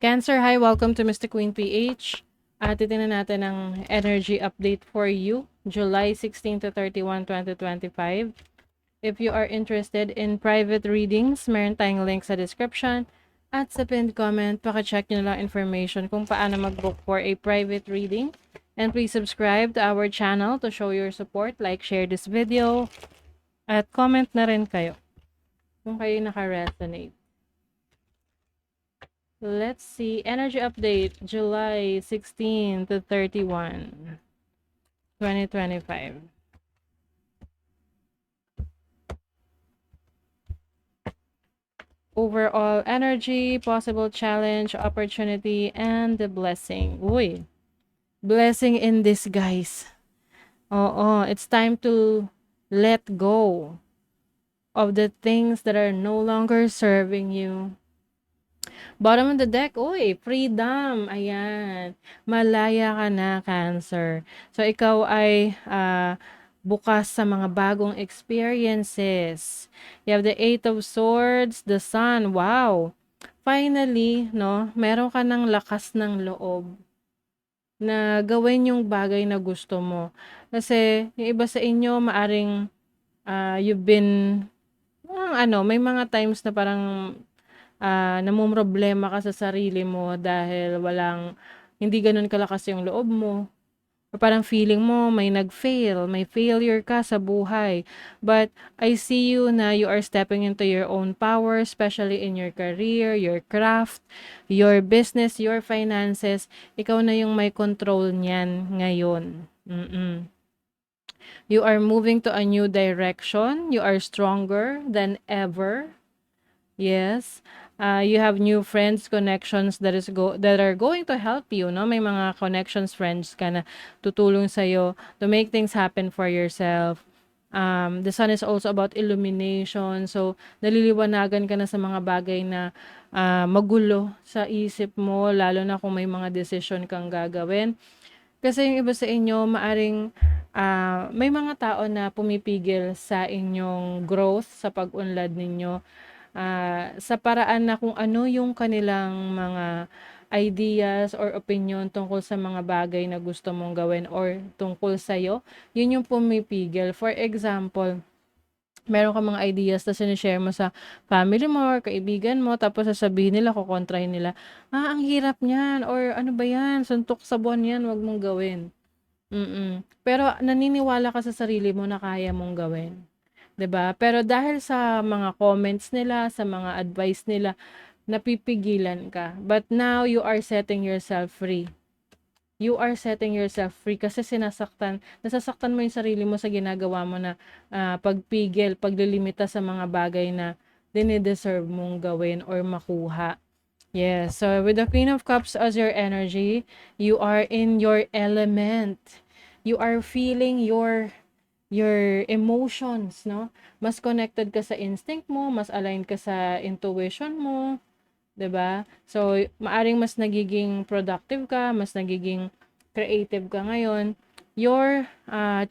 Cancer, hi, welcome to Mr. Queen PH. Titingnan natin ang energy update for you, July 16 to 31, 2025. If you are interested in private readings, meron tayong link sa description at sa pinned comment. Paka-check nyo lang information kung paano mag-book for a private reading. And please subscribe to our channel to show your support. Like, share this video, at comment na rin kayo kung kayo naka-resonate. Let's see. Energy update, July 16 to 31, 2025. Overall energy, possible challenge, opportunity, and the blessing. Uy, blessing in disguise. Oo, it's time to let go of the things that are no longer serving you. Bottom of the deck, uy, freedom. Ayan. Malaya ka na, Cancer. So, ikaw ay bukas sa mga bagong experiences. You have the Eight of Swords, the Sun. Wow. Finally, no, meron ka ng lakas ng loob na gawin yung bagay na gusto mo. Kasi, yung iba sa inyo, maaring you've been, may mga times na parang namomroblema ka sa sarili mo dahil hindi ganun kalakas yung loob mo. Or parang feeling mo may nag-fail, may failure ka sa buhay. But I see you na you are stepping into your own power, especially in your career, your craft, your business, your finances. Ikaw na yung may control niyan ngayon. You are moving to a new direction. You are stronger than ever. Yes. You have new friends, connections that are going to help you, no? May mga connections, friends ka na tutulong sa'yo to make things happen for yourself. The sun is also about illumination. So, naliliwanagan ka na sa mga bagay na magulo sa isip mo, lalo na kung may mga decision kang gagawin. Kasi yung iba sa inyo, maaring may mga tao na pumipigil sa inyong growth, sa pag-unlad ninyo sa paraan na kung ano yung kanilang mga ideas or opinion tungkol sa mga bagay na gusto mong gawin or tungkol sa'yo, yun yung pumipigil. For example, meron ka mga ideas na sinishare mo sa family mo or kaibigan mo, tapos sasabihin nila, kukontrahin nila, ang hirap niyan, or ano ba yan, suntok sa buwan yan, wag mong gawin. Pero naniniwala ka sa sarili mo na kaya mong gawin. 'Di ba? Pero dahil sa mga comments nila, sa mga advice nila, napipigilan ka. But now you are setting yourself free. You are setting yourself free kasi nasasaktan mo yung sarili mo sa ginagawa mo na pagpigil, paglilimita sa mga bagay na dinideserve mong gawin or makuha. Yes, so with the Queen of Cups as your energy, you are in your element. You are feeling your emotions, no? Mas connected ka sa instinct mo, mas aligned ka sa intuition mo, 'di ba? So, maaring mas nagiging productive ka, mas nagiging creative ka ngayon. Your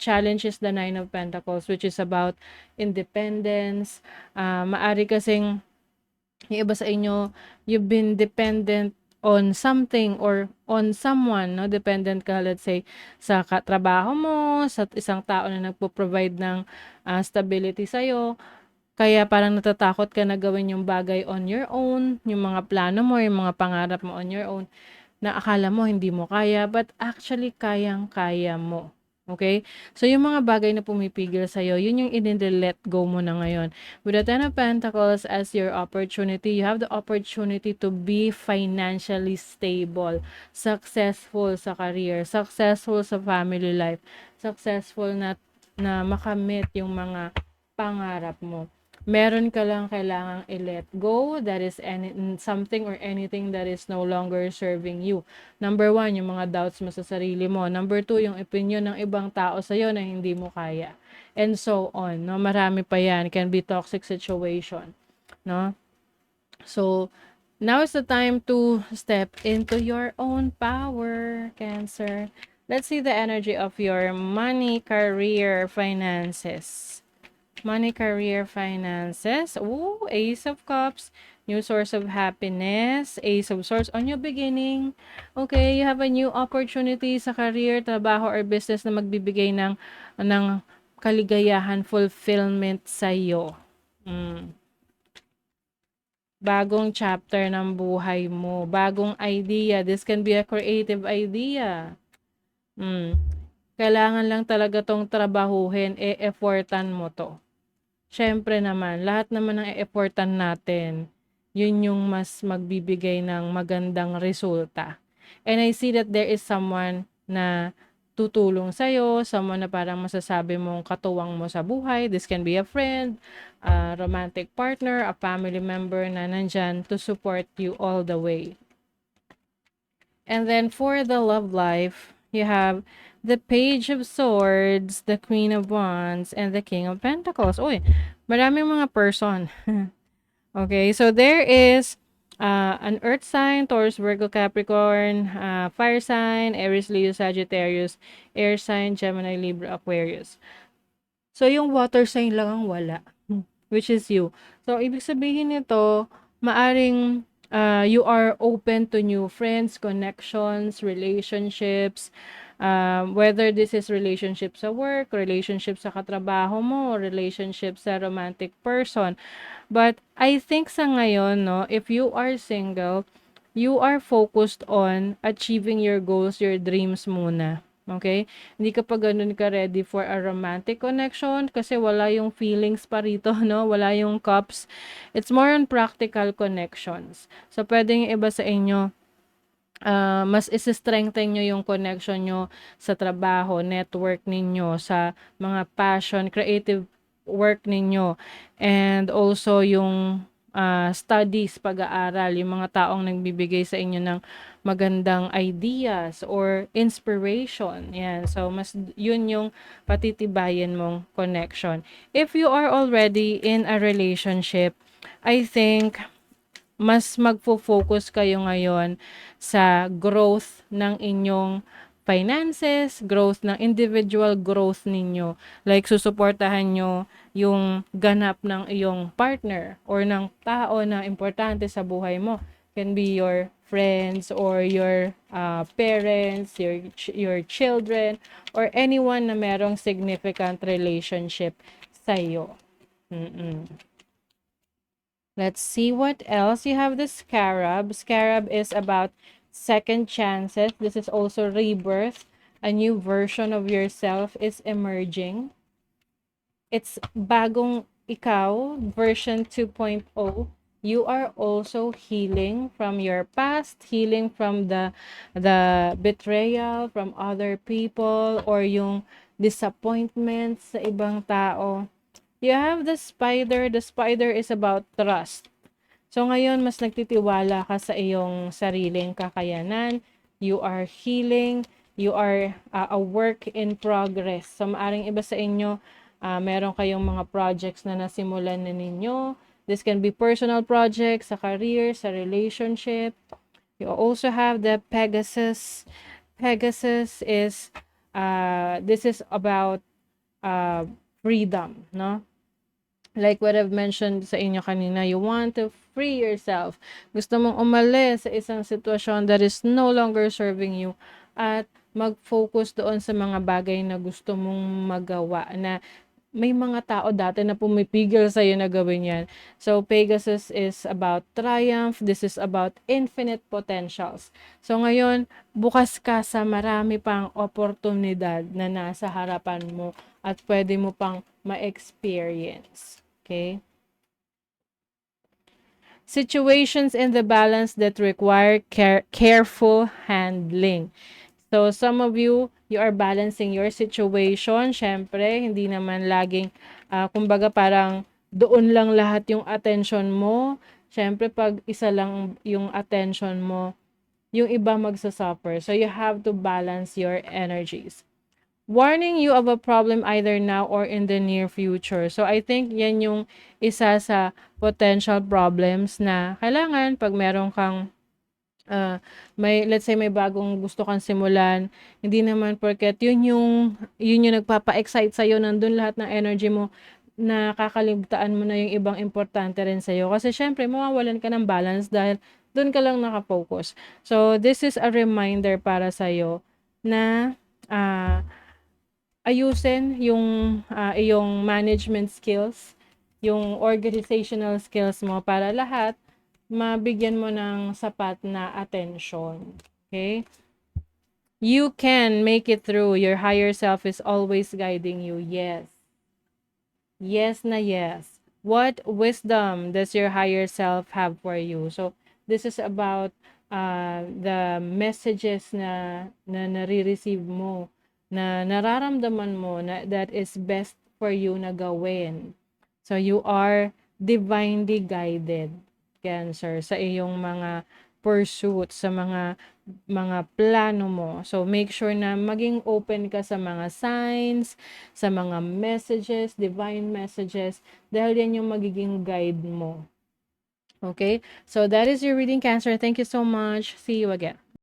challenge is the Nine of Pentacles, which is about independence. Maari kasing yung iba sa inyo, you've been dependent on something or on someone, no? Dependent ka, let's say, sa katrabaho mo, sa isang tao na nagpo-provide ng stability sa'yo. Kaya parang natatakot ka na gawin yung bagay on your own, yung mga plano mo, yung mga pangarap mo on your own, na akala mo hindi mo kaya, but actually kayang-kaya mo. Okay? So, yung mga bagay na pumipigil sa'yo, yun yung i-let go mo na ngayon. With the Ten of Pentacles as your opportunity, you have the opportunity to be financially stable, successful sa career, successful sa family life, successful na makamit yung mga pangarap mo. Meron ka lang kailangang i-let go, that is something or anything that is no longer serving you. Number 1, yung mga doubts mo sa sarili mo. Number 2, yung opinion ng ibang tao sa'yo na hindi mo kaya. And so on, no? Marami pa yan. It can be toxic situation, no? So, now is the time to step into your own power, Cancer. Let's see the energy of your money, career, finances. Money, career, finances. Ooh, Ace of Cups. new source of happiness, Ace of Swords, on your beginning. Okay, you have a new opportunity sa career, trabaho, or business na magbibigay ng kaligayahan, fulfillment sa'yo. Bagong chapter ng buhay mo, bagong idea. This can be a creative idea. Kailangan lang talaga tong trabahuhin, e-effortan mo to. Siyempre naman, lahat naman ng e-effortan natin, yun yung mas magbibigay ng magandang resulta. And I see that there is someone na tutulong sa'yo, someone na parang masasabi mong katuwang mo sa buhay. This can be a friend, a romantic partner, a family member na nandyan to support you all the way. And then for the love life, you have the Page of Swords, the Queen of Wands, and the King of Pentacles. Uy, maraming mga person. Okay, so there is an Earth sign, Taurus, Virgo, Capricorn, Fire sign, Aries, Leo, Sagittarius, Air sign, Gemini, Libra, Aquarius. So yung water sign lang ang wala, which is you. So ibig sabihin nito, maaring you are open to new friends, connections, relationships, whether this is relationship sa work, relationship sa katrabaho mo, relationship sa romantic person. But I think sa ngayon, no, if you are single, you are focused on achieving your goals, your dreams muna. Okay? Hindi ka pa ganun ka ready for a romantic connection kasi wala yung feelings pa rito, no? Wala yung cups. It's more on practical connections. So, pwedeng yung iba sa inyo, mas isi-strengthen nyo yung connection nyo sa trabaho, network ninyo, sa mga passion, creative work ninyo, and also yung studies, pag-aaral, yung mga taong nagbibigay sa inyo ng magandang ideas or inspiration. Yan. So, mas yun yung patitibayin mong connection. If you are already in a relationship, I think mas magfo-focus kayo ngayon sa growth ng inyong finances, growth ng individual growth ninyo. Like, susuportahan nyo yung ganap ng iyong partner or ng tao na importante sa buhay mo. Can be your friends or your parents, your children, or anyone na merong significant relationship sa iyo. Let's see what else. You have the Scarab. Scarab is about second chances. This is also rebirth. A new version of yourself is emerging. It's bagong ikaw, version 2.0. You are also healing from your past, healing from the betrayal from other people or yung disappointments sa ibang tao. You have the Spider. The Spider is about trust. So ngayon, mas nagtitiwala ka sa iyong sariling kakayanan. You are healing. You are a work in progress. So maaring iba sa inyo, meron kayong mga projects na nasimulan na ninyo. This can be personal projects, sa career, sa relationship. You also have the Pegasus. Pegasus is, this is about freedom, no? Like what I've mentioned sa inyo kanina, you want to free yourself. Gusto mong umalis sa isang sitwasyon that is no longer serving you at mag-focus doon sa mga bagay na gusto mong magawa na may mga tao dati na pumipigil sa'yo na gawin yan. So, Pegasus is about triumph. This is about infinite potentials. So, ngayon, bukas ka sa marami pang oportunidad na nasa harapan mo at pwede mo pang ma-experience. Okay? Situations in the balance that require careful handling. So, some of you are balancing your situation. Syempre, hindi naman laging, kumbaga parang doon lang lahat yung attention mo. Syempre, pag isa lang yung attention mo, yung iba magsasuffer. So, you have to balance your energies. Warning you of a problem either now or in the near future. So, I think yan yung isa sa potential problems na kailangan pag meron kang let's say may bagong gusto kang simulan, hindi naman porket yun yung nagpapa-excite sa'yo, nandun lahat ng energy mo, nakakaligtaan mo na yung ibang importante rin sa'yo. Kasi siyempre mawawalan ka ng balance dahil dun ka lang naka-focus. So, this is a reminder para sa'yo na, ayusin yung, iyong management skills, yung organizational skills mo para lahat mabigyan mo ng sapat na atensyon, okay? You can make it through. Your higher self is always guiding you. Yes. Yes na yes. What wisdom does your higher self have for you? So, this is about the messages na nare-receive mo, na nararamdaman mo na that is best for you na gawin. So, you are divinely guided, Cancer, sa iyong mga pursuits, sa mga plano mo. So, make sure na maging open ka sa mga signs, sa mga messages, divine messages, dahil yan yung magiging guide mo. Okay? So, that is your reading, Cancer. Thank you so much. See you again.